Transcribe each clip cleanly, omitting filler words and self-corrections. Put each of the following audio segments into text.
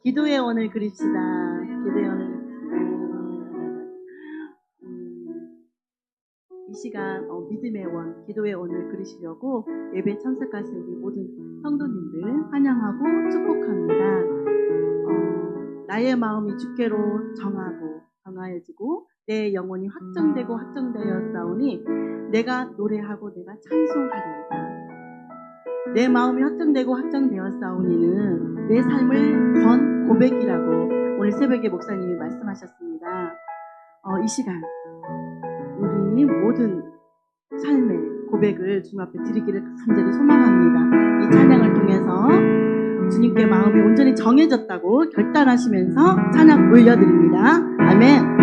기도의 원을 그립시다. 기도의 원을. 이 시간 믿음의 원, 기도의 원을 그리시려고 예배 참석하신 우리 모든 성도님들 환영하고 축복합니다. 나의 마음이 주께로 정하여지고 내 영혼이 확정되고 확정되었사오니 내가 노래하고 내가 찬송하리이다. 내 마음이 확정되고 확정되었사오니는 내 삶을 건 고백이라고 오늘 새벽에 목사님이 말씀하셨습니다. 이 시간 우리 모든 삶의 고백을 주님 앞에 드리기를 간절히 소망합니다. 이 찬양을 통해서 주님께 마음이 온전히 정해졌다고 결단하시면서 찬양 올려드립니다. 아멘.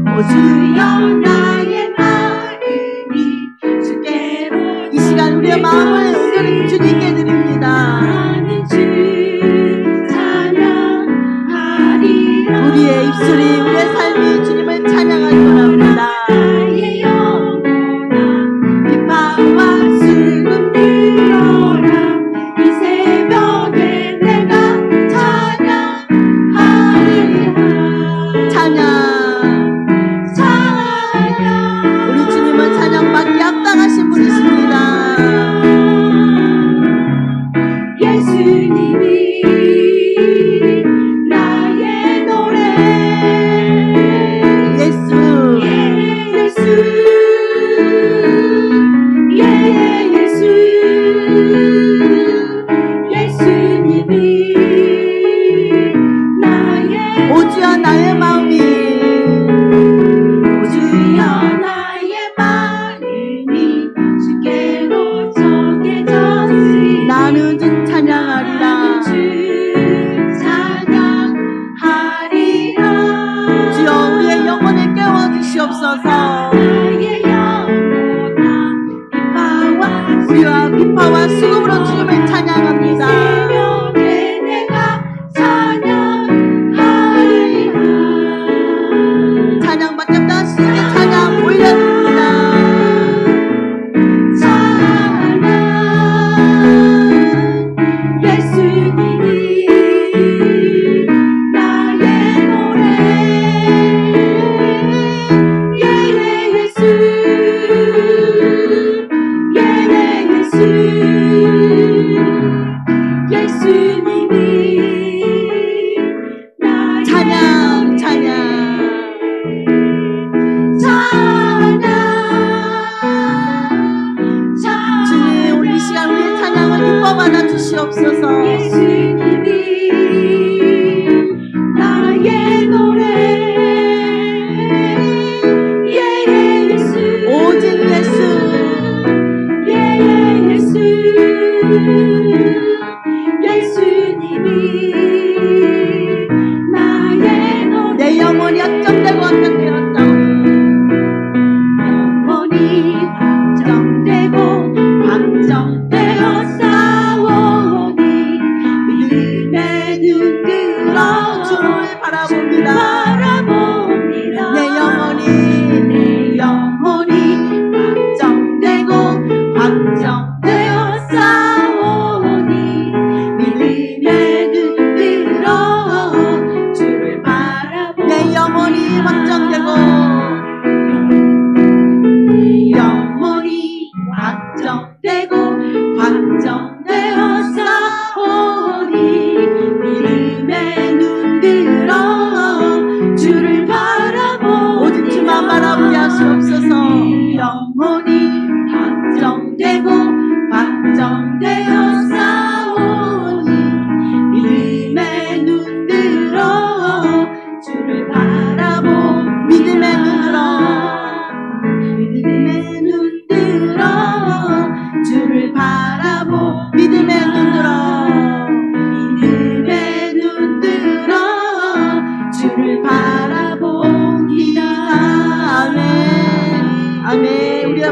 오주여 나의 마음이 주께로 이 시간 우리의 마음을 온전히 주님께 드립니다. 우리의 입술이 우리의 삶이 주님을 찬양하기 원합니다. 예수님이 나의 노래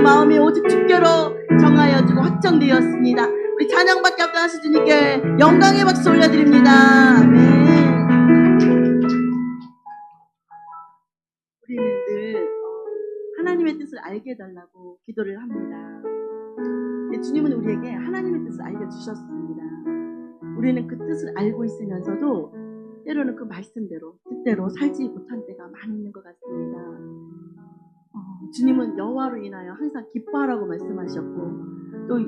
마음이 오직 주께로 정하여지고 확정되었습니다. 우리 찬양받게 합당하신 주님께 영광의 박수 올려드립니다. 아멘. 우리는 늘 하나님의 뜻을 알게 해달라고 기도를 합니다. 근데 주님은 우리에게 하나님의 뜻을 알려주셨습니다. 우리는 그 뜻을 알고 있으면서도 때로는 그 말씀대로 뜻대로 살지 못한 때가 많이 있는 것 같습니다. 주님은 여호와로 인하여 항상 기뻐하라고 말씀하셨고, 또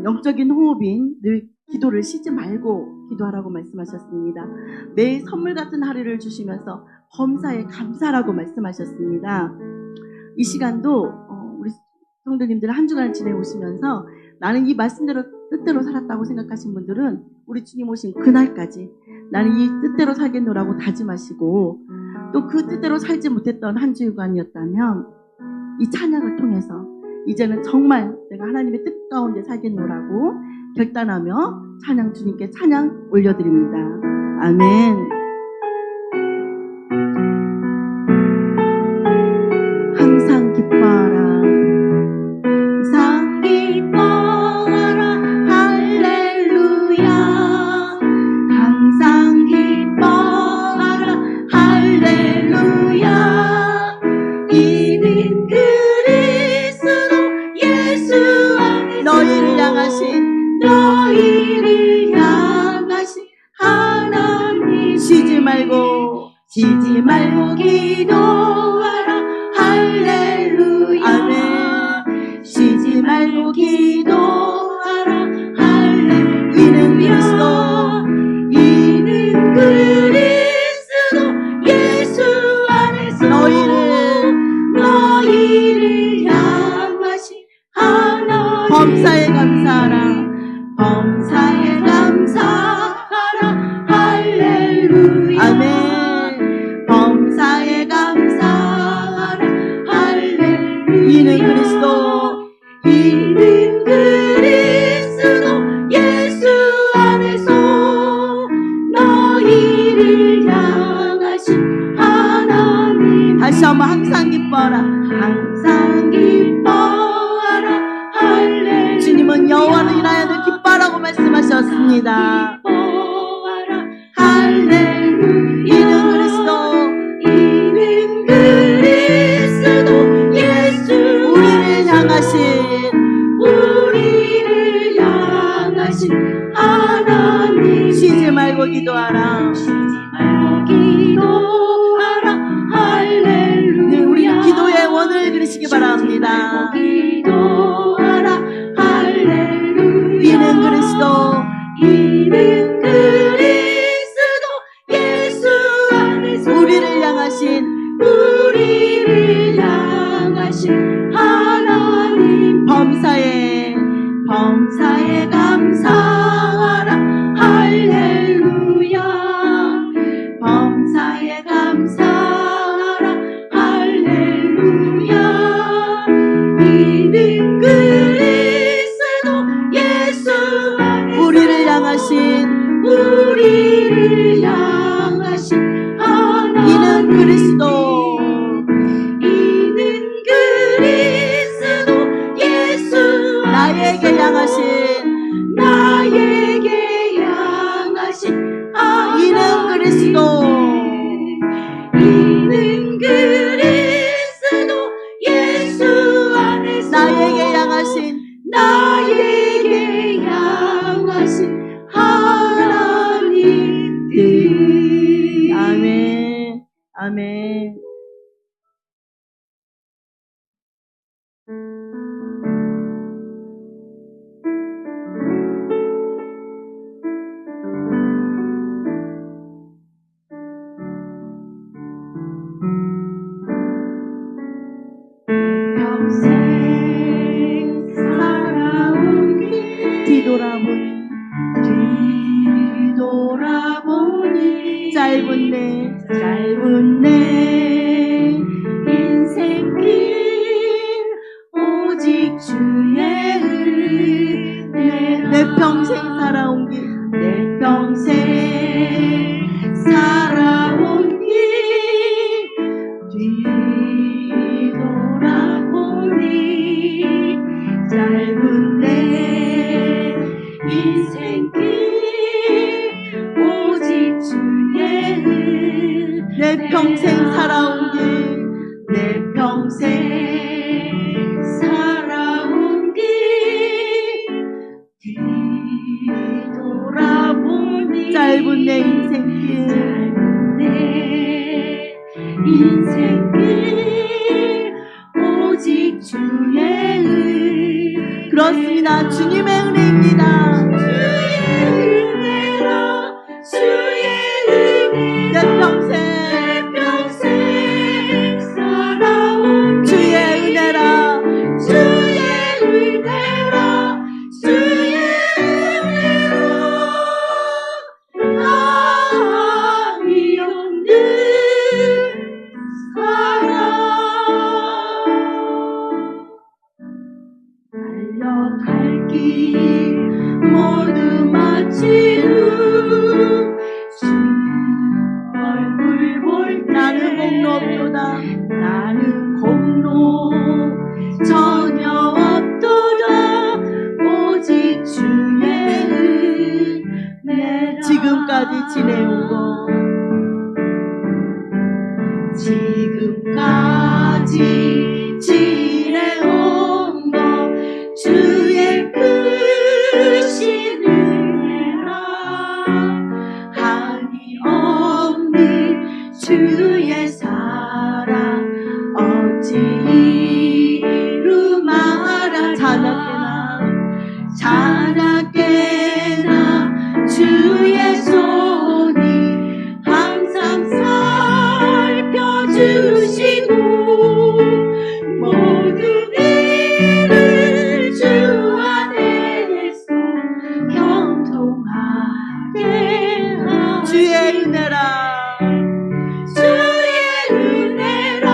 영적인 호흡인 늘 기도를 쉬지 말고 기도하라고 말씀하셨습니다. 매일 선물 같은 하루를 주시면서 범사에 감사라고 말씀하셨습니다. 이 시간도 우리 성도님들 한 주간을 지내오시면서 나는 이 말씀대로 뜻대로 살았다고 생각하신 분들은 우리 주님 오신 그날까지 나는 이 뜻대로 살겠노라고 다짐하시고, 또 그 뜻대로 살지 못했던 한 주간이었다면 이 찬양을 통해서 이제는 정말 내가 하나님의 뜻 가운데 살겠노라고 결단하며 찬양 주님께 찬양 올려드립니다. 아멘. 항상 기뻐하라, 항상 기뻐하라, 할렐루야. 항상 기뻐하라, 할렐루야. 이는 그리스도 예수 안에서 너희를 향하신 하나님. 쉬지 말고 기도하라, 할렐루야. 아멘. 쉬지 말고 기도하라, 할렐루야. 이는 그리스도 예수 안에서 너희를 향하신 하나님. 범사에 감사하라, 범사에 감사하라, 할렐루야. 아멘. 범사에 감사하라, 할렐루야. 이는 그리스도 예수 안에서 너희를 향하신 하나님. 다시 한번 항상 기뻐하라, 항상 기뻐하라, 할렐루야. 주님은 여호와를 인하여 늘 기뻐하라고 말씀하셨습니다. 기뻐하라, 할렐루야. 이는 그리스도 예수 우리를 향하신 하나님. 쉬지 말고 기도하라, 할렐루야. 네, 우리 기도의 원을 그리시기 바랍니다. 기도하라, 할렐루야. 이는 그리스도 예수 안에서 우리를 향하신 하나님. 범사에 감사하라, 할렐루야. 범사에 감사하라, 할렐루야. 이는 그리스도 예수 안에서 우리를 향하신 하나님. 이는 그리스도 예수 나에게 향하신 이는 그리스도 예수 안에서 나에게 향하신 하나님. 아멘. 아멘. 평생 살아온 길 뒤돌아보니 짧은 내 인생길 오직 주의 은혜. 내 평생 살아온 길 뒤돌아보니 평생 살아온 길 뒤돌아보니 짧은 내 인생길 짧은 내 인생길 오직 주의 은 그렇습니다. 주님의 은혜입니다. 주의 은혜라 주의 은혜 내 평생 평생 살아온 주의 은혜라 주의 은혜라 주의 은혜라 감히 없는 사랑 달려갈 길 모두 마치는 주 얼굴 볼 때 나는 공로 없도다. 나는 공로 전혀 없도다 오직 주의 은혜라 지금까지 지내온 것 지금까지 지내온 것 주의 크신 은혜라 한이 없는 주의 사랑 어찌 이루 말하자 자나깨나 주의 손이 항상 살펴주시고 모든 일을 주 안에서 형통하게 하시고 주의 은혜라 주의 은혜라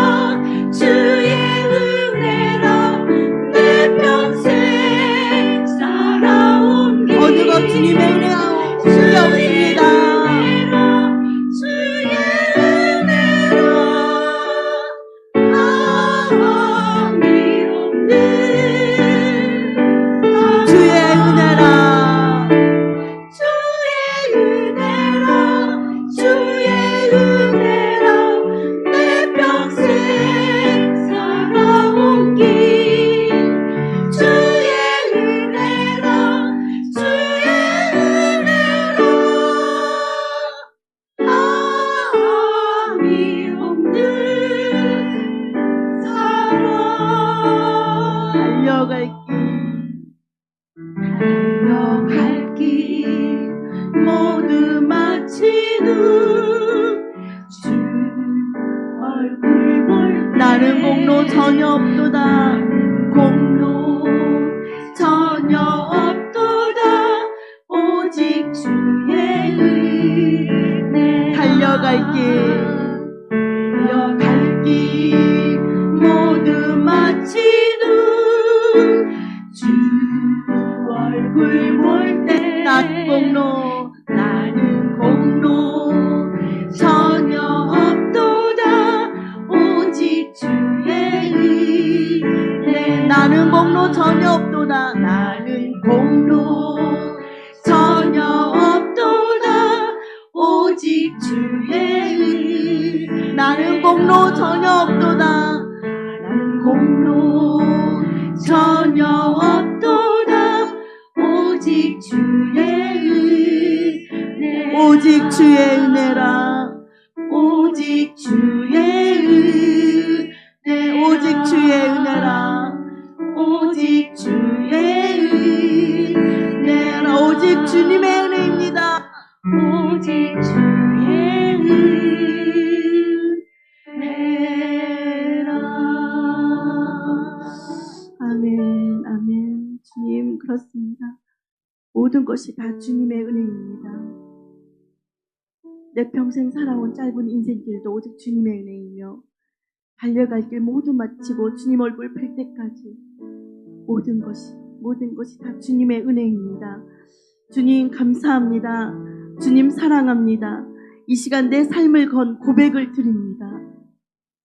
주의 은혜라 내 평생 살아온 길 어느 것 주님의 은혜가 주께 없습니다. 주의 은혜라 아함이 없는 주의 은혜라 주의 은혜라 주의 은혜라 내 평생 살아온 길 주의 은혜라 주의 은혜라 아함이 없는 사랑 달려갈 길 달려갈 길 모두 마치는 주 얼굴 볼 때 나는 공로 전혀 없도다. 공로 전혀 없도다 오직 주의 은혜 달려갈 길 달려갈 길 모두 마치는 주 얼굴 볼 때 나는 공로 나는 공로 전혀 없도다 오직 주의 은혜 나는 공로 전혀 없도다. 나는 공로 전혀 없도다 오직 주의 은혜 나는 공로 전혀 없도다. 나는 공로 전혀 없도다 오직 주의 은혜 오직 주의 은혜라 오직 주의 은혜 오직 주의 은혜라 오직 주의 은혜라 오직 주님의 은혜입니다. 오직 주의 은혜라 아멘 아멘. 주님 그렇습니다. 모든 것이 다 주님의 은혜입니다. 내 평생 살아온 짧은 인생길도 오직 주님의 은혜이며 달려갈 길 모두 마치고 주님 얼굴 뵐 때까지 모든 것이 다 주님의 은혜입니다. 주님 감사합니다. 주님 사랑합니다. 이 시간 내 삶을 건 고백을 드립니다.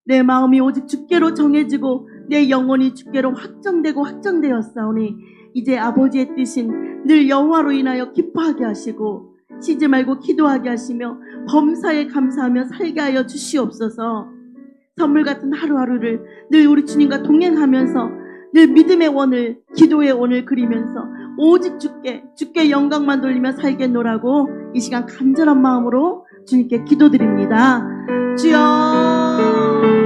내 마음이 오직 주께로 정해지고 내 영혼이 주께로 확정되었사오니 이제 아버지의 뜻인 늘 여호와로 인하여 기뻐하게 하시고 쉬지 말고 기도하게 하시며 범사에 감사하며 살게 하여 주시옵소서. 선물 같은 하루하루를 늘 우리 주님과 동행하면서 늘 믿음의 원을, 기도의 원을 그리면서 오직 주께 영광만 돌리며 살겠노라고 이 시간 간절한 마음으로 주님께 기도드립니다. 주여.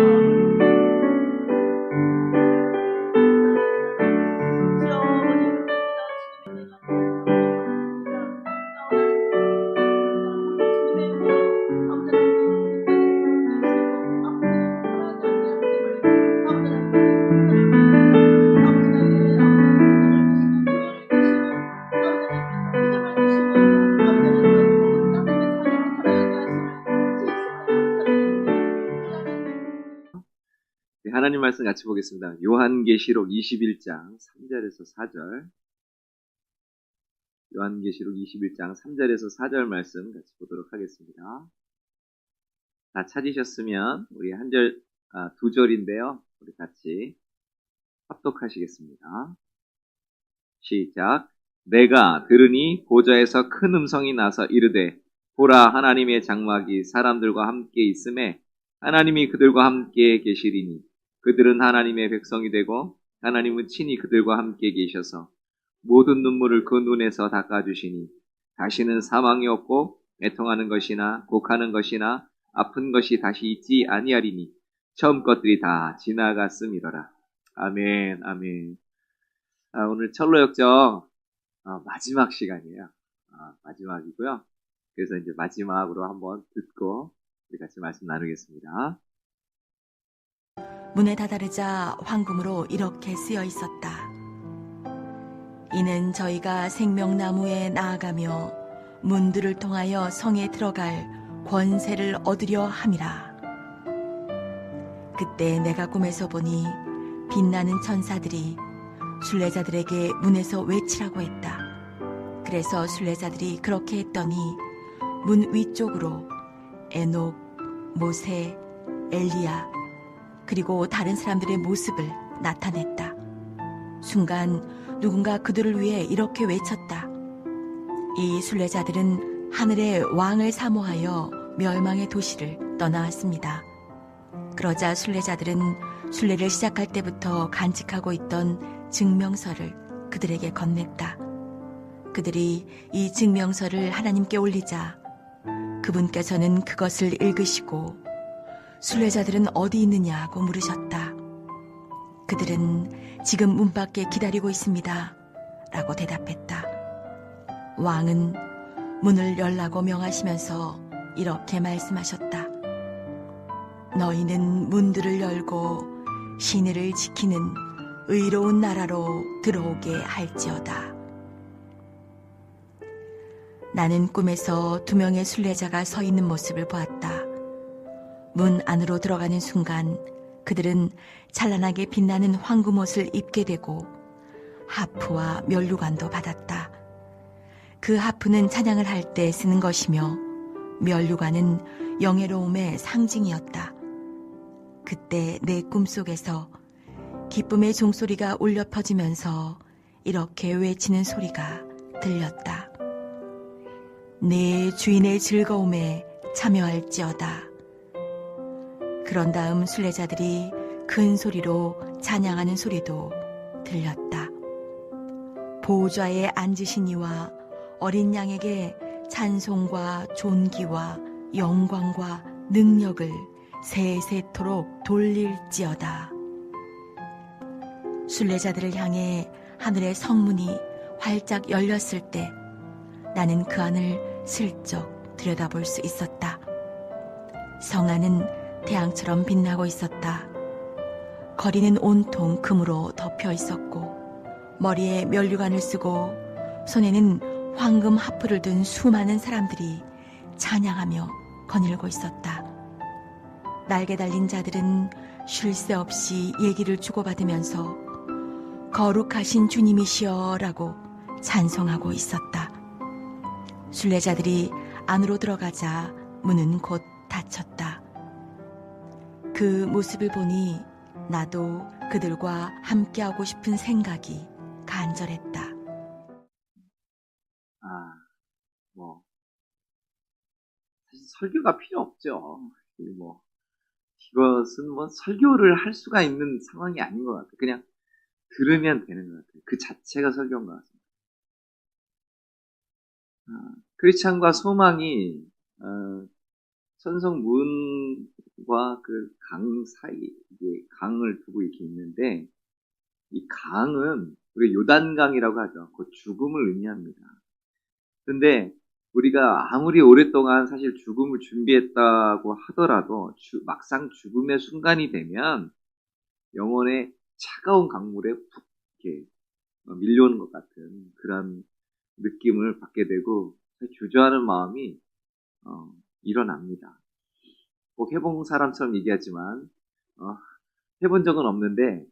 네, 하나님 말씀 같이 보겠습니다. 요한계시록 21장 3절에서 4절. 요한계시록 21장 3절에서 4절 말씀 같이 보도록 하겠습니다. 다 찾으셨으면 우리 두 절인데요. 우리 같이 합독하시겠습니다. 시작. 내가 들으니 보좌에서 큰 음성이 나서 이르되 보라 하나님의 장막이 사람들과 함께 있음에 하나님이 그들과 함께 계시리니 그들은 하나님의 백성이 되고 하나님은 친히 그들과 함께 계셔서 모든 눈물을 그 눈에서 닦아주시니 다시는 사망이 없고 애통하는 것이나 곡하는 것이나 아픈 것이 다시 있지 아니하리니 처음 것들이 다 지나갔음이로라. 아멘, 아멘. 오늘 철로역정 마지막 시간이에요. 마지막이고요. 그래서 이제 마지막으로 한번 듣고 우리 같이 말씀 나누겠습니다. 문에 다다르자 황금으로 이렇게 쓰여 있었다. 이는 저희가 생명나무에 나아가며 문들을 통하여 성에 들어갈 권세를 얻으려 함이라. 그때 내가 꿈에서 보니 빛나는 천사들이 순례자들에게 문에서 외치라고 했다. 그래서 순례자들이 그렇게 했더니 문 위쪽으로 에녹, 모세, 엘리야 그리고 다른 사람들의 모습을 나타냈다. 순간 누군가 그들을 위해 이렇게 외쳤다. 이 순례자들은 하늘의 왕을 사모하여 멸망의 도시를 떠나왔습니다. 그러자 순례자들은 순례를 시작할 때부터 간직하고 있던 증명서를 그들에게 건넸다. 그들이 이 증명서를 하나님께 올리자 그분께서는 그것을 읽으시고 순례자들은 어디 있느냐고 물으셨다. 그들은 지금 문 밖에 기다리고 있습니다. 라고 대답했다. 왕은 문을 열라고 명하시면서 이렇게 말씀하셨다. 너희는 문들을 열고 신의를 지키는 의로운 나라로 들어오게 할지어다. 나는 꿈에서 2명의 순례자가 서 있는 모습을 보았다. 문 안으로 들어가는 순간 그들은 찬란하게 빛나는 황금 옷을 입게 되고 하프와 면류관도 받았다. 그 하프는 찬양을 할 때 쓰는 것이며 면류관은 영예로움의 상징이었다. 그때 내 꿈속에서 기쁨의 종소리가 울려 퍼지면서 이렇게 외치는 소리가 들렸다. 내 주인의 즐거움에 참여할지어다. 그런 다음 순례자들이 큰 소리로 찬양하는 소리도 들렸다. 보좌에 앉으신 이와 어린 양에게 찬송과 존귀와 영광과 능력을 세세토록 돌릴지어다. 순례자들을 향해 하늘의 성문이 활짝 열렸을 때 나는 그 안을 슬쩍 들여다볼 수 있었다. 성 안은 태양처럼 빛나고 있었다. 거리는 온통 금으로 덮여 있었고 머리에 면류관을 쓰고 손에는 황금 하프를 든 수많은 사람들이 찬양하며 거닐고 있었다. 날개 달린 자들은 쉴 새 없이 얘기를 주고받으면서 거룩하신 주님이시여라고 찬송하고 있었다. 순례자들이 안으로 들어가자 문은 곧 닫혔다. 그 모습을 보니 나도 그들과 함께하고 싶은 생각이 간절했다. 사실 설교가 필요 없죠. 이것은 뭐 설교를 할 수가 있는 상황이 아닌 것 같아요. 그냥 들으면 되는 것 같아요. 그 자체가 설교인 것 같습니다. 크리스찬과 소망이 천성문과 그 강 사이, 이게 강을 두고 이렇게 있는데, 이 강은 우리 요단강이라고 하죠. 그 죽음을 의미합니다. 근데 우리가 아무리 오랫동안 사실 죽음을 준비했다고 하더라도 막상 죽음의 순간이 되면 영혼의 차가운 강물에 푹 이렇게 밀려오는 것 같은 그런 느낌을 받게 되고 주저하는 마음이 일어납니다. 꼭 해본 사람처럼 얘기하지만 해본 적은 없는데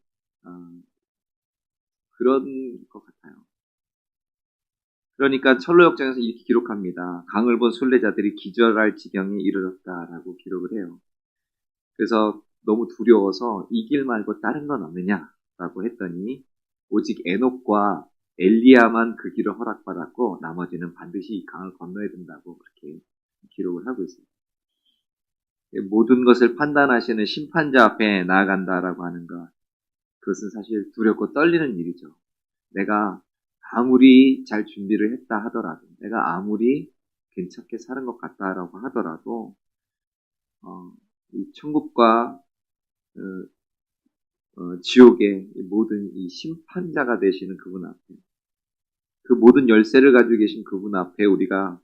그런 것 같아요. 그러니까 철로 역정에서 이렇게 기록합니다. 강을 본 순례자들이 기절할 지경에 이르렀다라고 기록을 해요. 그래서 너무 두려워서 이 길 말고 다른 건 없느냐라고 했더니 오직 에녹과 엘리야만 그 길을 허락받았고 나머지는 반드시 이 강을 건너야 된다고 그렇게 기록을 하고 있습니다. 모든 것을 판단하시는 심판자 앞에 나아간다라고 하는 것, 그것은 사실 두렵고 떨리는 일이죠. 내가 아무리 잘 준비를 했다 하더라도, 내가 아무리 괜찮게 사는 것 같다라고 하더라도 이 천국과 지옥의 모든 이 심판자가 되시는 그분 앞에, 그 모든 열쇠를 가지고 계신 그분 앞에 우리가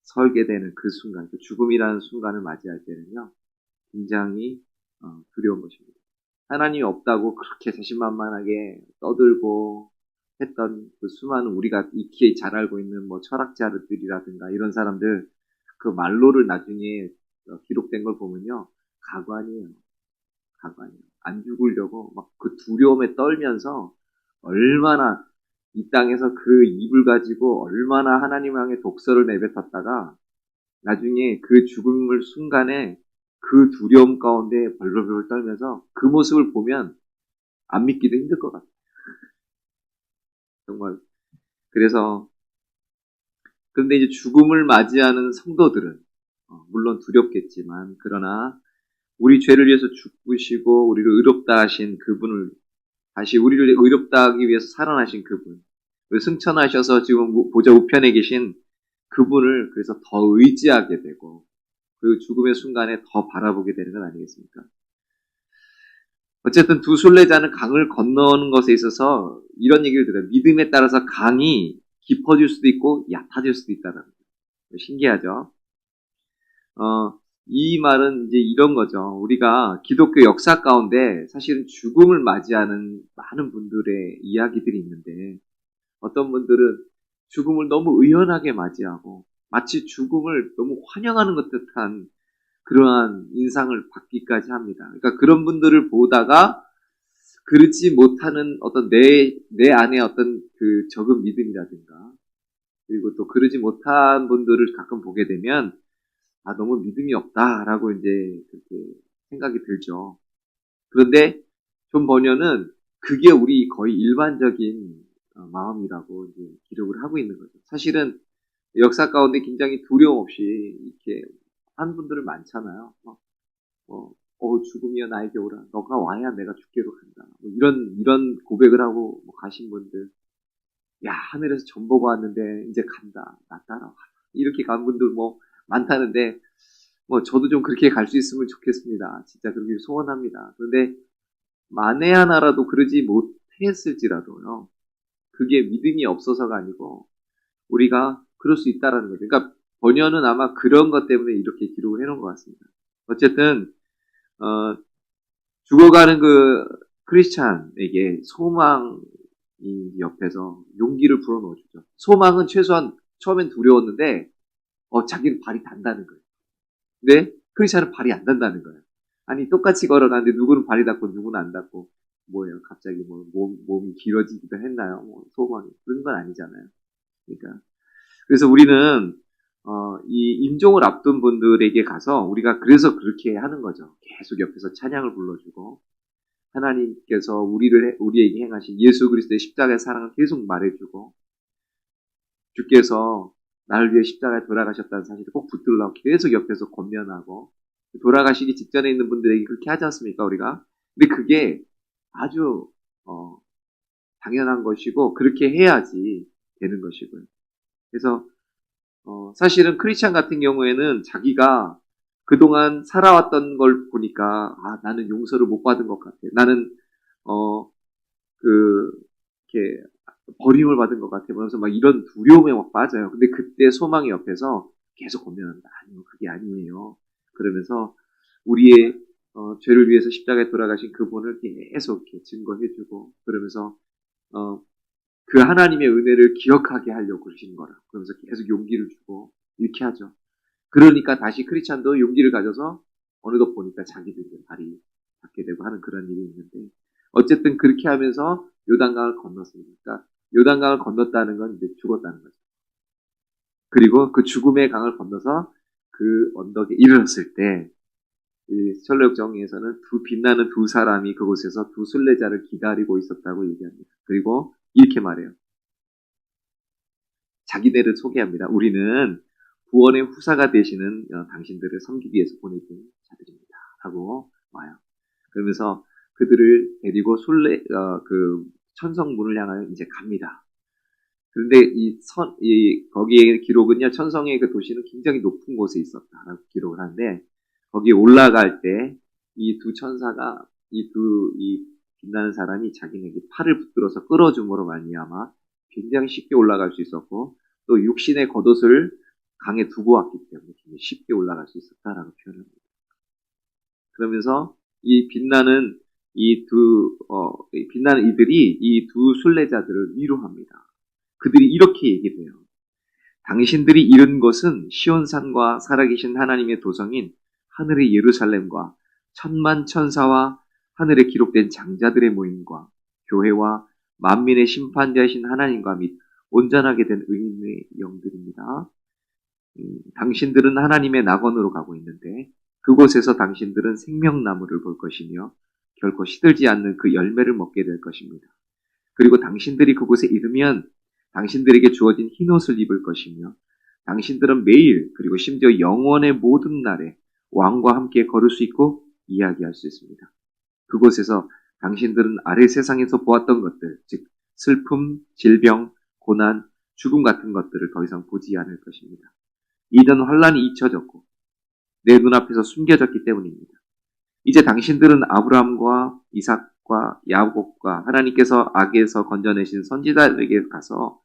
설게 되는 그 순간, 그 죽음이라는 순간을 맞이할 때는요, 굉장히 두려운 것입니다. 하나님이 없다고 그렇게 자신만만하게 떠들고 했던 그 수많은 우리가 익히 잘 알고 있는 뭐 철학자들이라든가 이런 사람들 그 말로를 나중에 기록된 걸 보면요, 가관이에요. 가관이에요. 안 죽으려고 막 그 두려움에 떨면서 얼마나 이 땅에서 그 입을 가지고 얼마나 하나님 향해 독서를 내뱉었다가 나중에 그 죽음을 순간에 그 두려움 가운데 벌벌벌 떨면서 그 모습을 보면 안 믿기도 힘들 것 같아요. 정말. 그래서 그런데 이제 죽음을 맞이하는 성도들은 물론 두렵겠지만 그러나 우리 죄를 위해서 죽으시고 우리를 의롭다 하신 그분을 다시 우리를 의롭다 하기 위해서 살아나신 그분, 승천하셔서 지금 보좌 우편에 계신 그분을 그래서 더 의지하게 되고 그 죽음의 순간에 더 바라보게 되는 건 아니겠습니까? 어쨌든 두 순례자는 강을 건너는 것에 있어서 이런 얘기를 들어요. 믿음에 따라서 강이 깊어질 수도 있고 얕아질 수도 있다는 거죠. 신기하죠? 이 말은 이제 이런 거죠. 우리가 기독교 역사 가운데 사실은 죽음을 맞이하는 많은 분들의 이야기들이 있는데 어떤 분들은 죽음을 너무 의연하게 맞이하고 마치 죽음을 너무 환영하는 것 듯한 그러한 인상을 받기까지 합니다. 그러니까 그런 분들을 보다가 그렇지 못하는 어떤 내 안에 어떤 그 적은 믿음이라든가 그리고 또 그러지 못한 분들을 가끔 보게 되면 너무 믿음이 없다라고 이제 그렇게 생각이 들죠. 그런데 존 버녀는 그게 우리 거의 일반적인 마음이라고 이제 기록을 하고 있는 거죠. 사실은 역사 가운데 굉장히 두려움 없이 이렇게 한 분들은 많잖아요. 죽음이여 나에게 오라. 너가 와야 내가 죽게로 간다. 뭐 이런 고백을 하고 가신 분들. 야, 하늘에서 전 보고 왔는데 이제 간다. 나 따라와. 이렇게 간 분들 많다는데 저도 좀 그렇게 갈 수 있으면 좋겠습니다. 진짜 그렇게 소원합니다. 그런데 만에 하나라도 그러지 못했을지라도요. 그게 믿음이 없어서가 아니고 우리가 그럴 수 있다라는 거죠. 그러니까 번연은 아마 그런 것 때문에 이렇게 기록을 해놓은 것 같습니다. 어쨌든 죽어가는 그 크리스찬에게 소망이 옆에서 용기를 불어넣어주죠. 소망은 최소한 처음엔 두려웠는데 자기는 발이 단다는 거예요. 근데 크리스찬은 발이 안 단다는 거예요. 아니 똑같이 걸어가는데 누구는 발이 닿고 누구는 안 닿고 뭐예요? 갑자기 몸이 길어지기도 했나요? 소망이 그런 건 아니잖아요. 그러니까 그래서 우리는 이 임종을 앞둔 분들에게 가서 우리가 그래서 그렇게 하는 거죠. 계속 옆에서 찬양을 불러주고 하나님께서 우리에게 행하신 예수 그리스도의 십자가의 사랑을 계속 말해주고 주께서 나를 위해 십자가에 돌아가셨다는 사실을 꼭 붙들라고 계속 옆에서 권면하고 돌아가시기 직전에 있는 분들에게 그렇게 하지 않습니까, 우리가? 근데 그게 아주 당연한 것이고 그렇게 해야지 되는 것이고요. 그래서 사실은 크리스찬 같은 경우에는 자기가 그동안 살아왔던 걸 보니까 나는 용서를 못 받은 것 같아. 나는 이렇게 버림을 받은 것 같아. 그러면서 막 이런 두려움에 막 빠져요. 근데 그때 소망이 옆에서 계속 고민한다. 아니요, 그게 아니에요. 그러면서 우리의 죄를 위해서 십자가에 돌아가신 그분을 계속 이렇게 증거해주고 그러면서 그 하나님의 은혜를 기억하게 하려고 그러시는 거라. 그러면서 계속 용기를 주고 이렇게 하죠. 그러니까 다시 크리스찬도 용기를 가져서 어느덧 보니까 자기도 이제 발이 닿게 되고 하는 그런 일이 있는데 어쨌든 그렇게 하면서 요단강을 건넜습니다. 그러니까 요단강을 건넜다는 건 이제 죽었다는 거죠. 그리고 그 죽음의 강을 건너서 그 언덕에 이르렀을 때 이 철로역 정리에서는 빛나는 두 사람이 그곳에서 두 순례자를 기다리고 있었다고 얘기합니다. 그리고 이렇게 말해요. 자기네를 소개합니다. 우리는 구원의 후사가 되시는 당신들을 섬기기 위해서 보내준 자들입니다. 하고 와요. 그러면서 그들을 데리고 그 천성문을 향하여 이제 갑니다. 그런데 거기에 기록은요, 천성의 그 도시는 굉장히 높은 곳에 있었다라고 기록을 하는데, 거기에 올라갈 때 이 두 천사가 이 빛나는 사람이 자기네에게 팔을 붙들어서 끌어줌으로 말미암아 굉장히 쉽게 올라갈 수 있었고 또 육신의 겉옷을 강에 두고 왔기 때문에 쉽게 올라갈 수 있었다라고 표현합니다. 그러면서 이 빛나는 이들이 이 두 순례자들을 위로합니다. 그들이 이렇게 얘기해요. 당신들이 이룬 것은 시온산과 살아계신 하나님의 도성인 하늘의 예루살렘과 천만 천사와 하늘에 기록된 장자들의 모임과 교회와 만민의 심판자이신 하나님과 및 온전하게 된 의인의 영들입니다. 당신들은 하나님의 낙원으로 가고 있는데 그곳에서 당신들은 생명나무를 볼 것이며 결코 시들지 않는 그 열매를 먹게 될 것입니다. 그리고 당신들이 그곳에 이르면 당신들에게 주어진 흰옷을 입을 것이며 당신들은 매일 그리고 심지어 영원의 모든 날에 왕과 함께 걸을 수 있고 이야기할 수 있습니다. 그곳에서 당신들은 아래 세상에서 보았던 것들, 즉 슬픔, 질병, 고난, 죽음 같은 것들을 더 이상 보지 않을 것입니다. 이전 환란이 잊혀졌고 내 눈앞에서 숨겨졌기 때문입니다. 이제 당신들은 아브라함과 이삭과 야곱과 하나님께서 악에서 건져내신 선지자들에게 가서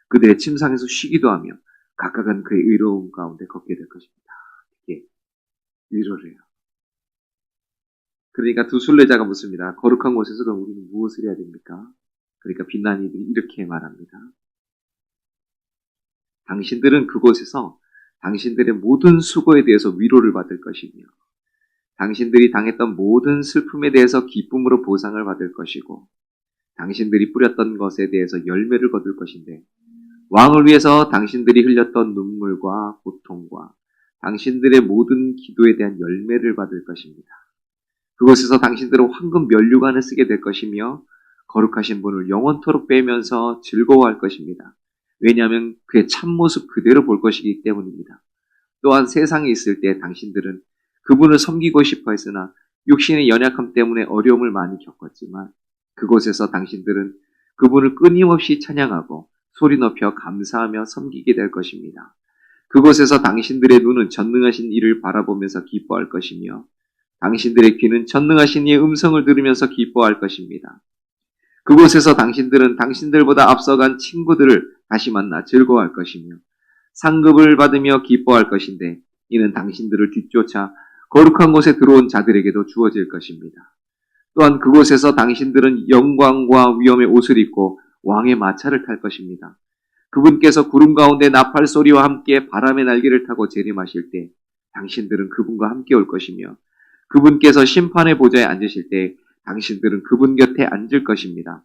그들의 침상에서 쉬기도 하며 각각은 그의 의로움 가운데 걷게 될 것입니다. 이렇게 위로를 해요. 그러니까 두 순례자가 묻습니다. 거룩한 곳에서 그럼 우리는 무엇을 해야 됩니까? 그러니까 빛나는 이들이 이렇게 말합니다. 당신들은 그곳에서 당신들의 모든 수고에 대해서 위로를 받을 것이며 당신들이 당했던 모든 슬픔에 대해서 기쁨으로 보상을 받을 것이고 당신들이 뿌렸던 것에 대해서 열매를 거둘 것인데 왕을 위해서 당신들이 흘렸던 눈물과 고통과 당신들의 모든 기도에 대한 열매를 받을 것입니다. 그곳에서 당신들은 황금 면류관을 쓰게 될 것이며 거룩하신 분을 영원토록 뵈면서 즐거워할 것입니다. 왜냐하면 그의 참모습 그대로 볼 것이기 때문입니다. 또한 세상에 있을 때 당신들은 그분을 섬기고 싶어 했으나 육신의 연약함 때문에 어려움을 많이 겪었지만 그곳에서 당신들은 그분을 끊임없이 찬양하고 소리 높여 감사하며 섬기게 될 것입니다. 그곳에서 당신들의 눈은 전능하신 이를 바라보면서 기뻐할 것이며 당신들의 귀는 전능하신 이의 음성을 들으면서 기뻐할 것입니다. 그곳에서 당신들은 당신들보다 앞서간 친구들을 다시 만나 즐거워할 것이며 상급을 받으며 기뻐할 것인데 이는 당신들을 뒤쫓아 거룩한 곳에 들어온 자들에게도 주어질 것입니다. 또한 그곳에서 당신들은 영광과 위엄의 옷을 입고 왕의 마차를 탈 것입니다. 그분께서 구름 가운데 나팔 소리와 함께 바람의 날개를 타고 재림하실 때 당신들은 그분과 함께 올 것이며 그분께서 심판의 보좌에 앉으실 때 당신들은 그분 곁에 앉을 것입니다.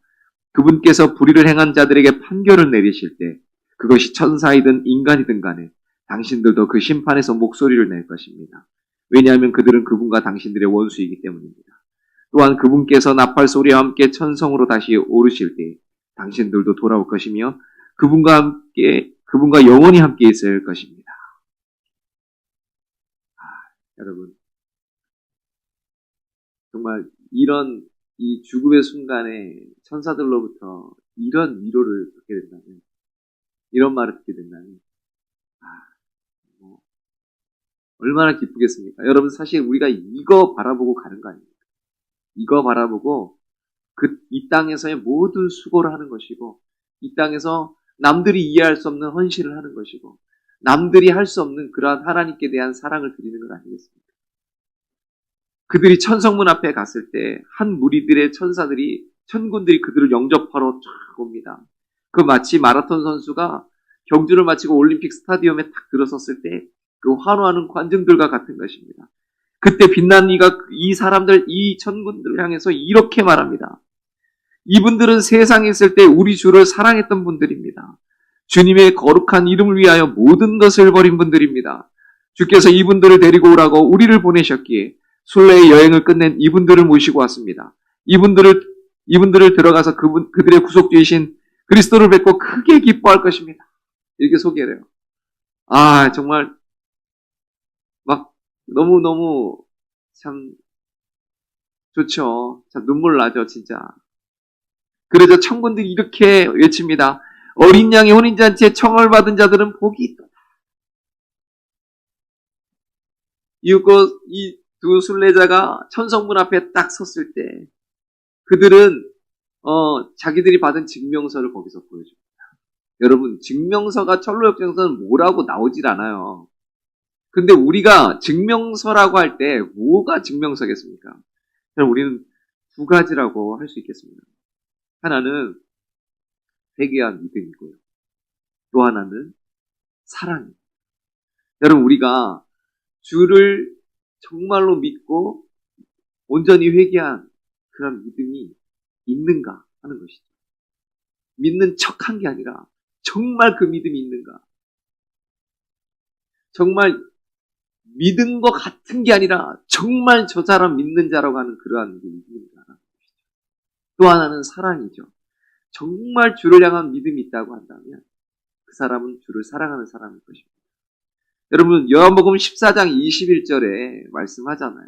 그분께서 불의를 행한 자들에게 판결을 내리실 때 그것이 천사이든 인간이든 간에 당신들도 그 심판에서 목소리를 낼 것입니다. 왜냐하면 그들은 그분과 당신들의 원수이기 때문입니다. 또한 그분께서 나팔 소리와 함께 천성으로 다시 오르실 때 당신들도 돌아올 것이며 그분과 영원히 함께 있을 것입니다. 여러분, 정말 이런 이 죽음의 순간에 천사들로부터 이런 위로를 듣게 된다면, 이런 말을 듣게 된다면, 뭐 얼마나 기쁘겠습니까? 여러분, 사실 우리가 이거 바라보고 가는 거 아닙니까? 이거 바라보고 이 땅에서의 모든 수고를 하는 것이고, 이 땅에서 남들이 이해할 수 없는 헌신을 하는 것이고, 남들이 할 수 없는 그러한 하나님께 대한 사랑을 드리는 것 아니겠습니까? 그들이 천성문 앞에 갔을 때 한 무리들의 천군들이 그들을 영접하러 쫙 옵니다. 그 마치 마라톤 선수가 경주를 마치고 올림픽 스타디움에 딱 들어섰을 때 그 환호하는 관중들과 같은 것입니다. 그때 빛난 이가 이 천군들을 향해서 이렇게 말합니다. 이분들은 세상에 있을 때 우리 주를 사랑했던 분들입니다. 주님의 거룩한 이름을 위하여 모든 것을 버린 분들입니다. 주께서 이분들을 데리고 오라고 우리를 보내셨기에 순례의 여행을 끝낸 이분들을 모시고 왔습니다. 이분들을 들어가서 그들의 구속주이신 그리스도를 뵙고 크게 기뻐할 것입니다. 이렇게 소개를 해요. 정말 막 너무너무 참 좋죠. 참 눈물 나죠, 진짜. 그래서 천군들이 이렇게 외칩니다. 어린 양의 혼인잔치에 청을 받은 자들은 복이 있다. 이 두 순례자가 천성문 앞에 딱 섰을 때 그들은 자기들이 받은 증명서를 거기서 보여줍니다. 여러분, 증명서가 철로역정서는 뭐라고 나오질 않아요. 근데 우리가 증명서라고 할 때 뭐가 증명서겠습니까? 우리는 두 가지라고 할 수 있겠습니다. 하나는 회개한 믿음이고요. 또 하나는 사랑입니다. 여러분, 우리가 주를 정말로 믿고 온전히 회개한 그런 믿음이 있는가 하는 것이죠. 믿는 척한 게 아니라 정말 그 믿음이 있는가. 정말 믿은 것 같은 게 아니라 정말 저 사람 믿는 자라고 하는 그러한 믿음인가. 또 하나는 사랑이죠. 정말 주를 향한 믿음이 있다고 한다면 그 사람은 주를 사랑하는 사람일 것입니다. 여러분, 요한복음 14장 21절에 말씀하잖아요.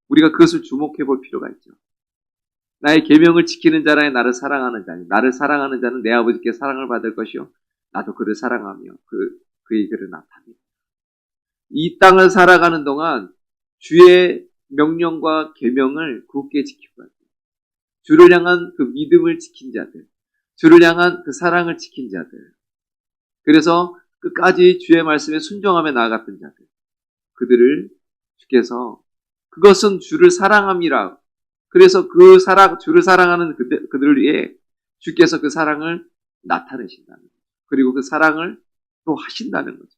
우리가 그것을 주목해 볼 필요가 있죠. 나의 계명을 지키는 자라에 나를 사랑하는 자니 나를 사랑하는 자는 내 아버지께 사랑을 받을 것이요 나도 그를 사랑하며 그의 그를 나타냅니다. 이 땅을 살아가는 동안 주의 명령과 계명을 굳게 지키고 가요. 주를 향한 그 믿음을 지킨 자들, 주를 향한 그 사랑을 지킨 자들, 그래서 끝까지 주의 말씀에 순종하며 나아갔던 자들, 그들을 주께서 그것은 주를 사랑함이라. 그래서 주를 사랑하는 그들을 위해 주께서 그 사랑을 나타내신다는 거죠. 그리고 그 사랑을 또 하신다는 거죠.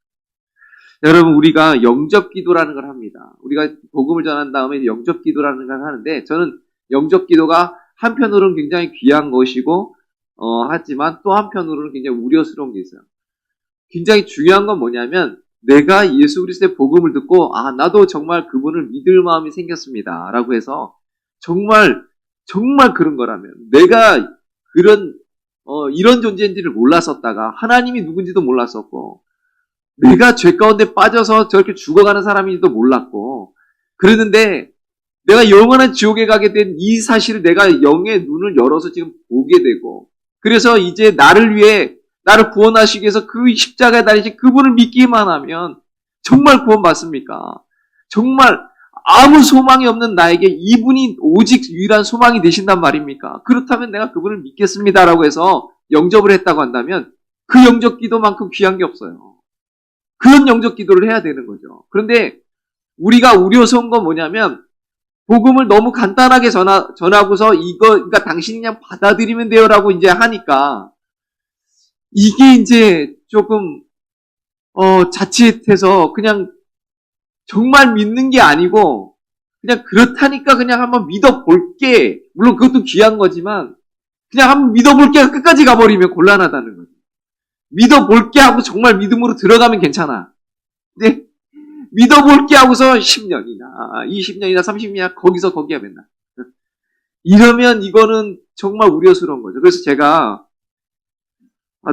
여러분, 우리가 영접 기도라는 걸 합니다. 우리가 복음을 전한 다음에 영접 기도라는 걸 하는데, 저는 영접 기도가 한편으로는 굉장히 귀한 것이고, 하지만 또 한편으로는 굉장히 우려스러운 게 있어요. 굉장히 중요한 건 뭐냐면, 내가 예수 그리스도의 복음을 듣고, 나도 정말 그분을 믿을 마음이 생겼습니다. 라고 해서, 정말 그런 거라면, 내가 이런 존재인지를 몰랐었다가, 하나님이 누군지도 몰랐었고, 내가 죄 가운데 빠져서 저렇게 죽어가는 사람인지도 몰랐고, 그랬는데, 내가 영원한 지옥에 가게 된 이 사실을 내가 영의 눈을 열어서 지금 보게 되고, 그래서 이제 나를 구원하시기 위해서 그 십자가에 달리신 그분을 믿기만 하면 정말 구원받습니까? 정말 아무 소망이 없는 나에게 이분이 오직 유일한 소망이 되신단 말입니까? 그렇다면 내가 그분을 믿겠습니다라고 해서 영접을 했다고 한다면 그 영접 기도만큼 귀한 게 없어요. 그런 영접 기도를 해야 되는 거죠. 그런데 우리가 우려스러운 건 뭐냐면 복음을 너무 간단하게 전하고서 그러니까 당신이 그냥 받아들이면 돼요라고 이제 하니까 이게 이제 조금 자칫해서 그냥 정말 믿는 게 아니고 그냥 그렇다니까 그냥 한번 믿어볼게. 물론 그것도 귀한 거지만 그냥 한번 믿어볼게 끝까지 가버리면 곤란하다는 거죠. 믿어볼게 하고 정말 믿음으로 들어가면 괜찮아. 근데 믿어볼게 하고서 10년이나 20년이나 30년이나 거기서 거기야 맨날. 이러면 이거는 정말 우려스러운 거죠. 그래서 제가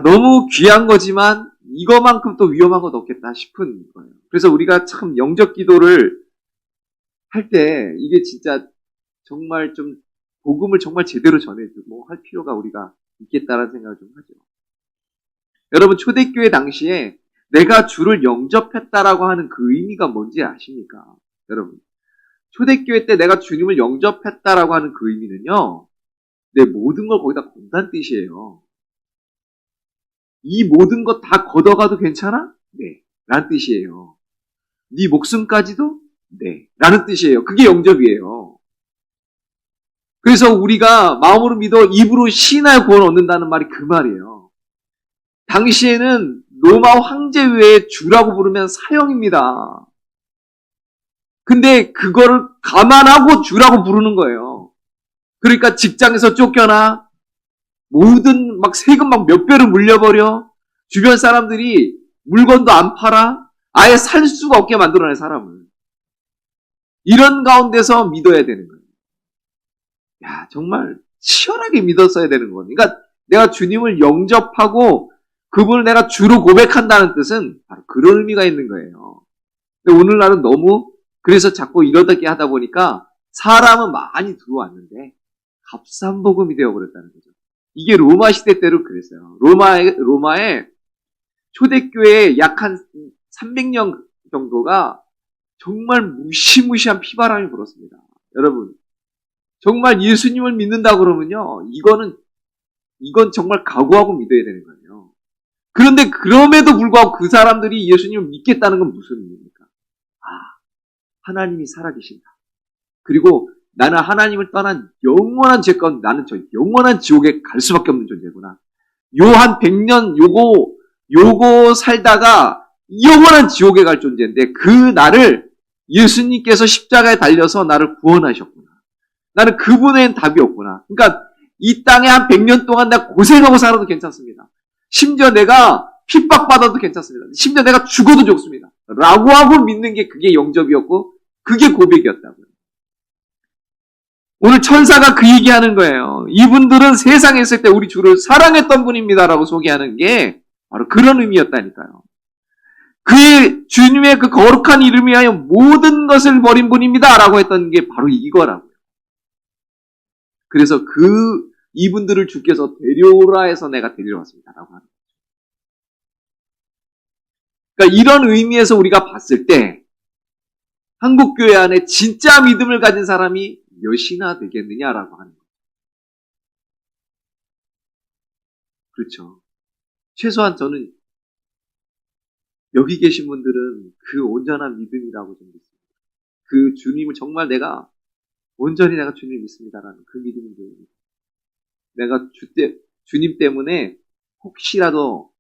너무 귀한 거지만 이거만큼 또 위험한 건 없겠다 싶은 거예요. 그래서 우리가 참 영접 기도를 할 때 이게 진짜 정말 좀 복음을 정말 제대로 전해주고 할 필요가 우리가 있겠다라는 생각을 좀 하죠. 여러분, 초대교회 당시에 내가 주를 영접했다라고 하는 그 의미가 뭔지 아십니까? 여러분, 초대교회 때 내가 주님을 영접했다라고 하는 그 의미는요, 내 모든 걸 거기다 건다는 뜻이에요. 이 모든 것 다 걷어가도 괜찮아? 네. 라는 뜻이에요. 네 목숨까지도? 네. 라는 뜻이에요. 그게 영접이에요. 그래서 우리가 마음으로 믿어 입으로 신하여 구원 얻는다는 말이 그 말이에요. 당시에는 로마 황제 외에 주라고 부르면 사형입니다. 근데 그거를 감안하고 주라고 부르는 거예요. 그러니까 직장에서 쫓겨나 모든 막 세금 막 몇 배로 물려버려. 주변 사람들이 물건도 안 팔아. 아예 살 수가 없게 만들어내 사람을. 이런 가운데서 믿어야 되는 거예요. 야, 정말 치열하게 믿었어야 되는 거예요. 그러니까 내가 주님을 영접하고 그분을 내가 주로 고백한다는 뜻은 바로 그런 의미가 있는 거예요. 근데 오늘날은 너무 그래서 자꾸 이러다게 하다 보니까 사람은 많이 들어왔는데 값싼 복음이 되어버렸다는 거죠. 이게 로마 시대 때로 그랬어요. 로마의 초대교회에 약 한 300년 정도가 정말 무시무시한 피바람이 불었습니다. 여러분, 정말 예수님을 믿는다 그러면요, 이건 정말 각오하고 믿어야 되는 거예요. 그런데 그럼에도 불구하고 그 사람들이 예수님을 믿겠다는 건 무슨 의미입니까? 아, 하나님이 살아계신다. 그리고 나는 하나님을 떠난 영원한 죄 가운데 나는 저 영원한 지옥에 갈 수밖에 없는 존재구나. 요 한 100년 요거 살다가 영원한 지옥에 갈 존재인데 그 나를 예수님께서 십자가에 달려서 나를 구원하셨구나. 나는 그분에는 답이 없구나. 그러니까 이 땅에 한 100년 동안 내가 고생하고 살아도 괜찮습니다. 심지어 내가 핍박받아도 괜찮습니다. 심지어 내가 죽어도 좋습니다. 라고 하고 믿는 게 그게 영접이었고 그게 고백이었다고요. 오늘 천사가 그 얘기하는 거예요. 이분들은 세상에 있을 때 우리 주를 사랑했던 분입니다라고 소개하는 게 바로 그런 의미였다니까요. 그의 주님의 그 거룩한 이름 위하여 모든 것을 버린 분입니다라고 했던 게 바로 이거라고요. 그래서 이분들을 주께서 데려오라 해서 내가 데려왔습니다라고 하는 거죠. 그러니까 이런 의미에서 우리가 봤을 때 한국교회 안에 진짜 믿음을 가진 사람이 몇이나 되겠느냐라고 하는 거죠. 그렇죠. 최소한 저는 여기 계신 분들은 그 온전한 믿음이라고 좀 믿습니다. 그 주님을 정말 온전히 내가 주님을 믿습니다라는 그 믿음인 거예요. 내가 주님 때문에 혹시라도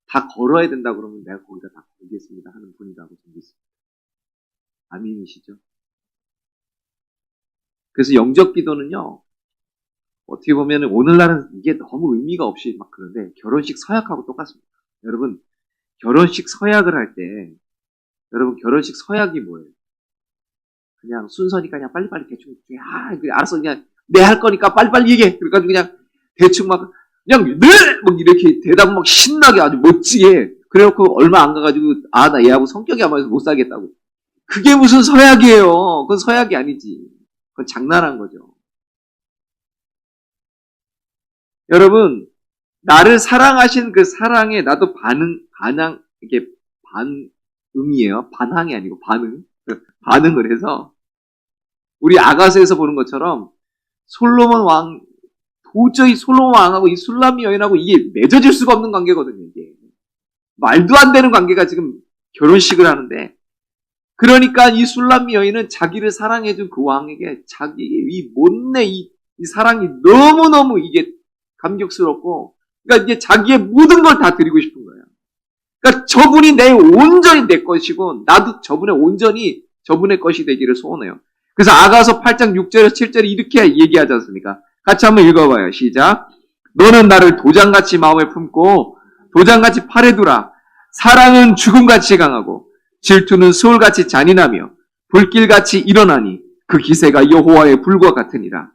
다 걸어야 된다 그러면 내가 거기다 다 걸겠습니다 하는 분이라고 좀 믿습니다. 아멘이시죠? 그래서 영접 기도는요, 어떻게 보면 오늘날은 이게 너무 의미가 없이 막 그런데 결혼식 서약하고 똑같습니다. 여러분, 결혼식 서약을 할 때, 여러분, 결혼식 서약이 뭐예요? 그냥 순서니까 그냥 빨리빨리 대충, 알았어, 그냥 내 할 거니까 빨리빨리 얘기해. 그래가지고 그냥 대충 그냥 네! 막 이렇게 대답을 막 신나게 아주 멋지게. 그래놓고 얼마 안 가가지고, 나 얘하고 성격이 안 맞아서 못 살겠다고. 그게 무슨 서약이에요. 그건 서약이 아니지. 그건 장난한 거죠. 여러분, 나를 사랑하신 그 사랑에 나도 이게 반응이에요. 반항이 아니고 반응을 해서, 우리 아가서에서 보는 것처럼, 도저히 솔로몬 왕하고 이 술람미 여인하고 이게 맺어질 수가 없는 관계거든요, 이게. 말도 안 되는 관계가 지금 결혼식을 하는데, 그러니까 이 술람미 여인은 자기를 사랑해준 그 왕에게 자기의 이 사랑이 너무너무 이게 감격스럽고, 그러니까 이게 자기의 모든 걸 다 드리고 싶은 거예요. 그러니까 저분이 온전히 내 것이고, 나도 저분의 온전히 저분의 것이 되기를 소원해요. 그래서 아가서 8장 6절에서 7절에 이렇게 얘기하지 않습니까? 같이 한번 읽어봐요. 시작. 너는 나를 도장같이 마음에 품고 도장같이 팔에 두라. 사랑은 죽음같이 강하고 질투는 수월같이 잔인하며 불길같이 일어나니 그 기세가 여호와의 불과 같으니라.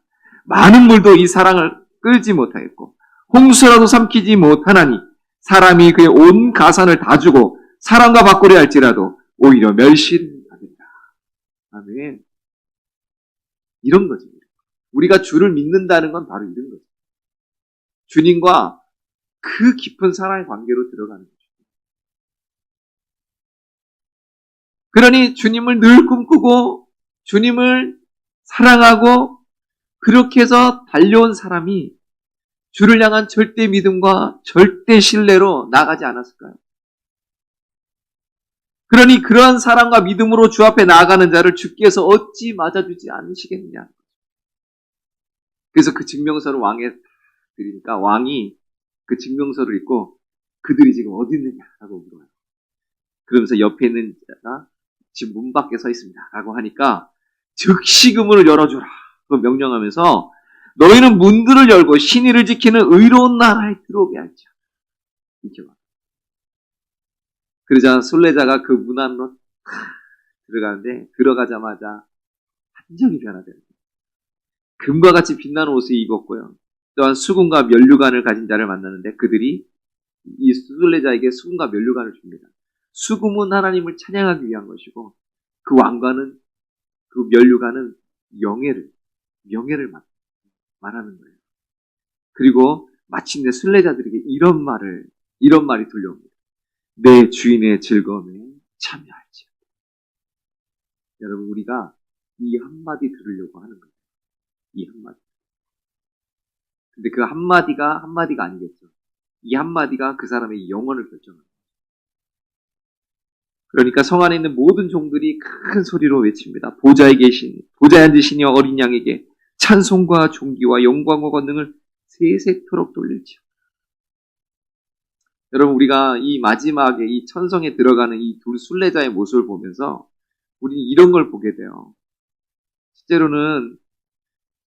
많은 물도 이 사랑을 끌지 못하였고 홍수라도 삼키지 못하나니 사람이 그의 온 가산을 다 주고 사랑과 바꾸려 할지라도 오히려 멸시를 받는다. 아멘. 이런 거죠. 우리가 주를 믿는다는 건 바로 이런 거죠. 주님과 그 깊은 사랑의 관계로 들어가는 거죠. 그러니 주님을 늘 꿈꾸고 주님을 사랑하고 그렇게 해서 달려온 사람이 주를 향한 절대 믿음과 절대 신뢰로 나가지 않았을까요? 그러니 그러한 사랑과 믿음으로 주 앞에 나아가는 자를 주께서 어찌 맞아주지 않으시겠느냐. 그래서 그 증명서를 왕에 드리니까 왕이 그 증명서를 읽고 그들이 지금 어디 있느냐라고 물어요. 그러면서 옆에 있는 자가 지금 문 밖에 서 있습니다. 라고 하니까 즉시 그 문을 열어주라. 그 명령하면서 너희는 문들을 열고 신의를 지키는 의로운 나라에 들어오게 할지어다. 이렇게 말. 그러자 순례자가 그 문 안으로 들어가는데 들어가자마자 완전히 변화되는 거예요. 금과 같이 빛나는 옷을 입었고요. 또한 수금과 면류관을 가진 자를 만나는데 그들이 이 순례자에게 수금과 면류관을 줍니다. 수금은 하나님을 찬양하기 위한 것이고 그 왕관은 그 면류관은 명예를 말하는 거예요. 그리고 마침내 순례자들에게 이런 말이 들려옵니다. 내 주인의 즐거움에 참여할지. 여러분 우리가 이 한마디 들으려고 하는 거예요. 이 한마디. 근데 그 한마디가 아니겠죠. 이 한마디가 그 사람의 영혼을 결정합니다. 그러니까 성 안에 있는 모든 종들이 큰 소리로 외칩니다. 보좌에 앉으시니 어린 양에게 찬송과 존귀와 영광과 권능을 세세토록 돌릴지어다. 여러분 우리가 이 마지막에 이 천성에 들어가는 이 두 순례자의 모습을 보면서 우리는 이런 걸 보게 돼요. 실제로는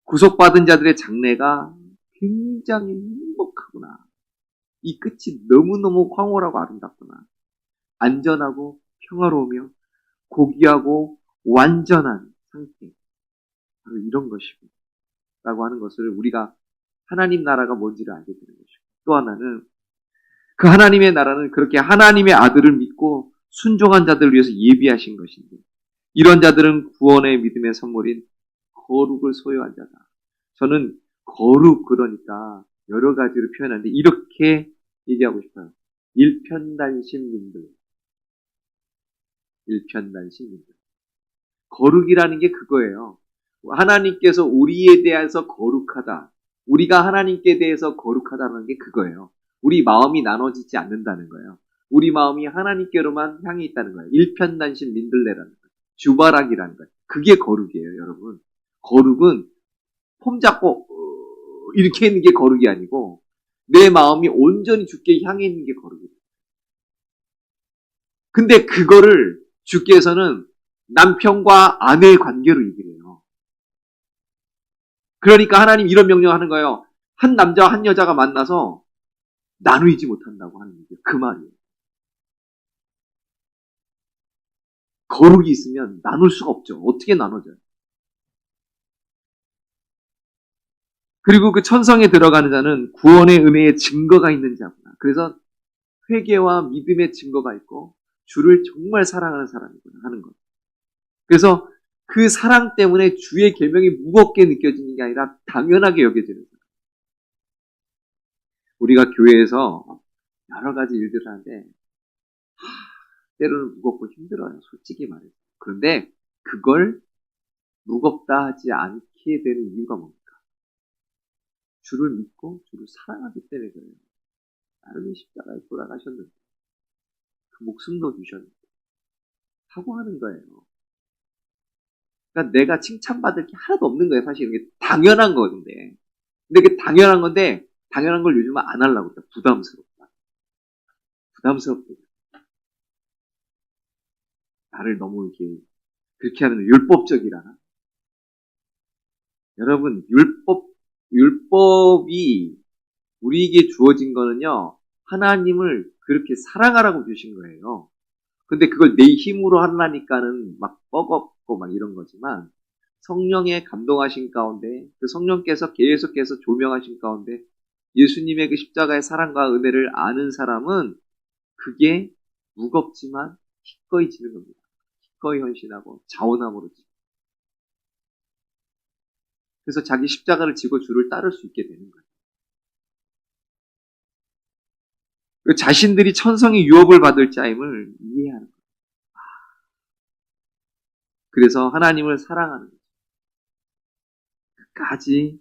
구속받은 자들의 장래가 굉장히 행복하구나. 이 끝이 너무너무 황홀하고 아름답구나. 안전하고 평화로우며 고귀하고 완전한 상태. 바로 이런 것이고 라고 하는 것을 우리가 하나님 나라가 뭔지를 알게 되는 것이고 또 하나는 그 하나님의 나라는 그렇게 하나님의 아들을 믿고 순종한 자들을 위해서 예비하신 것인데 이런 자들은 구원의 믿음의 선물인 거룩을 소유한 자다. 저는 거룩 그러니까 여러 가지로 표현하는데 이렇게 얘기하고 싶어요. 일편단심민들. 거룩이라는 게 그거예요. 하나님께서 우리에 대해서 거룩하다. 우리가 하나님께 대해서 거룩하다는 게 그거예요. 우리 마음이 나눠지지 않는다는 거예요. 우리 마음이 하나님께로만 향해 있다는 거예요. 일편단심 민들레라는 거예요. 주바락이라는 거예요. 그게 거룩이에요, 여러분. 거룩은 폼 잡고 이렇게 있는 게 거룩이 아니고 내 마음이 온전히 주께 향해 있는 게 거룩이에요. 근데 그거를 주께서는 남편과 아내의 관계로 얘기를 해요. 그러니까 하나님 이런 명령하는 거예요. 한 남자와 한 여자가 만나서 나누지 못한다고 하는 얘기예요. 그 말이에요. 거룩이 있으면 나눌 수가 없죠. 어떻게 나눠져요? 그리고 그 천성에 들어가는 자는 구원의 은혜의 증거가 있는 자구나. 그래서 회개와 믿음의 증거가 있고 주를 정말 사랑하는 사람이구나 하는 것. 그래서 그 사랑 때문에 주의 계명이 무겁게 느껴지는 게 아니라 당연하게 여겨지는 거예요. 우리가 교회에서 여러 가지 일들을 하는데 때로는 무겁고 힘들어요. 솔직히 말해서. 그런데 그걸 무겁다 하지 않게 되는 이유가 뭡니까? 주를 믿고 주를 사랑하기 때문에 그래요. 나는 십자가에 돌아가셨는데 그 목숨도 주셨는데 하고 하는 거예요. 그러니까 내가 칭찬받을 게 하나도 없는 거예요. 사실 이게 당연한 건데. 근데 그게 당연한 건데 당연한 걸 요즘은 안 하려고 그래요. 부담스럽다. 나를 너무 이렇게 그렇게 하면 율법적이라나? 여러분 율법이 우리에게 주어진 거는요. 하나님을 그렇게 사랑하라고 주신 거예요. 근데 그걸 내 힘으로 하려니까는 막 뻐겁고 막 이런 거지만 성령의 감동하신 가운데 그 성령께서 계속해서 조명하신 가운데 예수님의 그 십자가의 사랑과 은혜를 아는 사람은 그게 무겁지만 기꺼이 지는 겁니다. 기꺼이 헌신하고 자원함으로 지는. 그래서 자기 십자가를 지고 주를 따를 수 있게 되는 거예요. 자신들이 천성의 유업을 받을 자임을 이해하는 거예요. 그래서 하나님을 사랑하는 거예요. 끝까지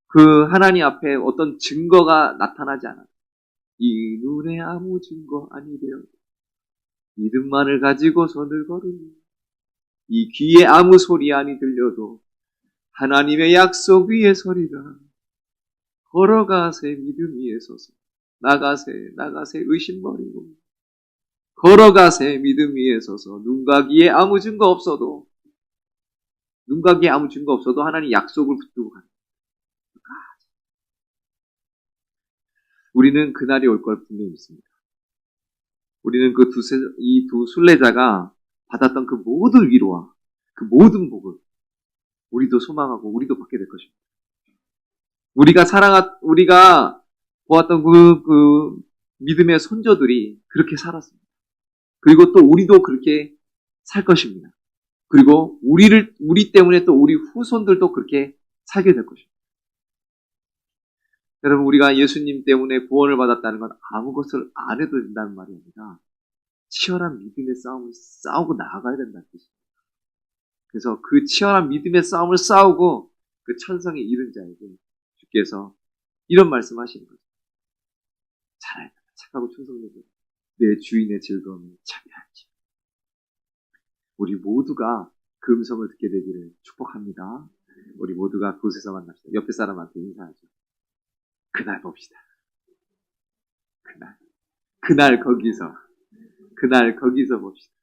그 하나님 앞에 어떤 증거가 나타나지 않아요. 이 눈에 아무 증거 아니래요. 믿음만을 가지고 손을 걸으니 이 귀에 아무 소리 아니 들려도 하나님의 약속 위에 서리라. 걸어가세 믿음 위에 서서 나가세 의심 버리고 걸어가세 믿음 위에 서서 눈과 귀에 아무 증거 없어도 하나님 약속을 붙들고 가는 거예요. 우리는 그날이 올 걸 분명히 믿습니다. 우리는 이 두 순례자가 받았던 그 모든 위로와 그 모든 복을 우리도 소망하고 우리도 받게 될 것입니다. 우리가 보았던 그 믿음의 선조들이 그렇게 살았습니다. 그리고 또 우리도 그렇게 살 것입니다. 그리고 우리 때문에 또 우리 후손들도 그렇게 살게 될 것입니다. 여러분, 우리가 예수님 때문에 구원을 받았다는 건 아무것을 안 해도 된다는 말이 아니라 치열한 믿음의 싸움을 싸우고 나아가야 된다는 뜻입니다. 그래서 그 치열한 믿음의 싸움을 싸우고 그 천성에 이른 자에게 주께서 이런 말씀하시는 거죠. 잘하다 착하고 충성되고 내 주인의 즐거움을 차비할지. 우리 모두가 그 음성을 듣게 되기를 축복합니다. 우리 모두가 그곳에서 만납시다. 옆에 사람한테 인사하죠. 그날 봅시다. 그날 거기서 봅시다.